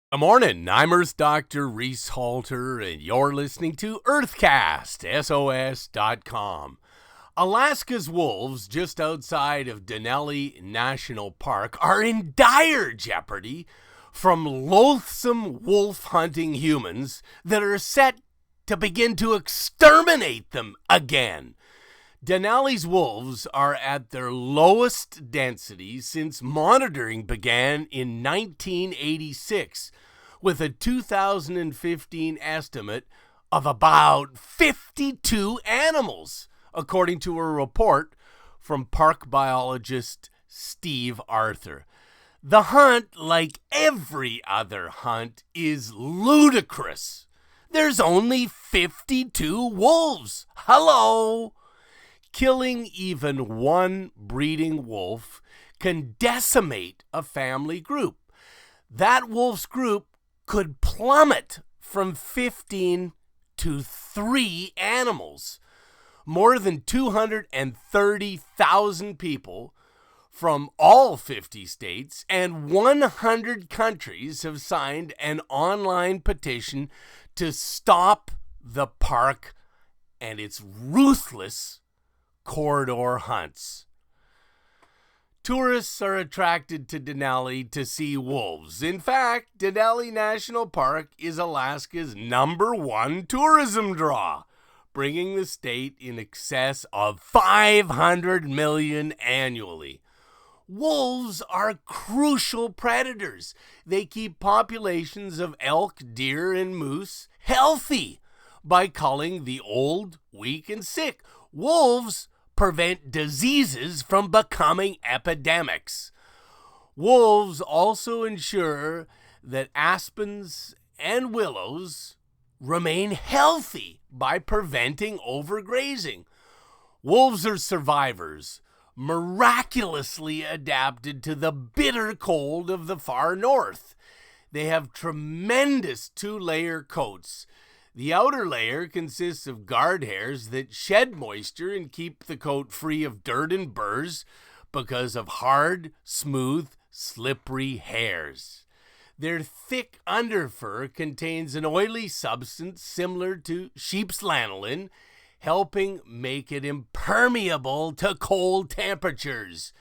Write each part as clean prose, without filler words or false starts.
Good morning. I'm Earth Dr. Reese Halter, and you're listening to Earthcast, SOS.com. Alaska's wolves just outside of Denali National Park are in dire jeopardy from loathsome wolf hunting humans that are set to begin to exterminate them again. Denali's wolves are at their lowest density since monitoring began in 1986, with a 2015 estimate of about 52 animals, according to a report from park biologist Steve Arthur. The hunt, like every other hunt, is ludicrous. There's only 52 wolves. Hello! Killing even one breeding wolf can decimate a family group. That wolf's group could plummet from 15 to 3 animals. More than 230,000 people from all 50 states and 100 countries have signed an online petition to stop the park and its ruthless corridor hunts. Tourists are attracted to Denali to see wolves. In fact, Denali National Park is Alaska's #1 tourism draw, bringing the state in excess of $500 million annually. Wolves are crucial predators. They keep populations of elk, deer, and moose healthy by culling the old, weak, and sick. Wolves prevent diseases from becoming epidemics. Wolves also ensure that aspens and willows remain healthy by preventing overgrazing. Wolves are survivors, miraculously adapted to the bitter cold of the far north. They have tremendous 2-layer coats. The outer layer consists of guard hairs that shed moisture and keep the coat free of dirt and burrs because of hard, smooth, slippery hairs. Their thick underfur contains an oily substance similar to sheep's lanolin, helping make it impermeable to cold temperatures.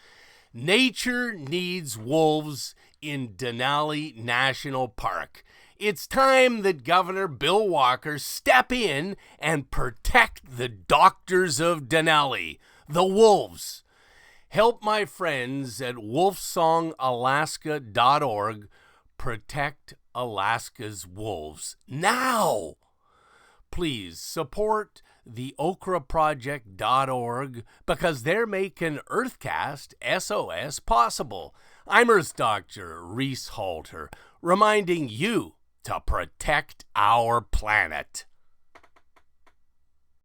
Nature needs wolves in Denali National Park. It's time that Governor Bill Walker step in and protect the doctors of Denali, the wolves. Help my friends at wolfsongalaska.org protect Alaska's wolves now. Please support the okraproject.org because they're making Earthcast SOS possible. I'm Earth Dr. Reese Halter, reminding you to protect our planet.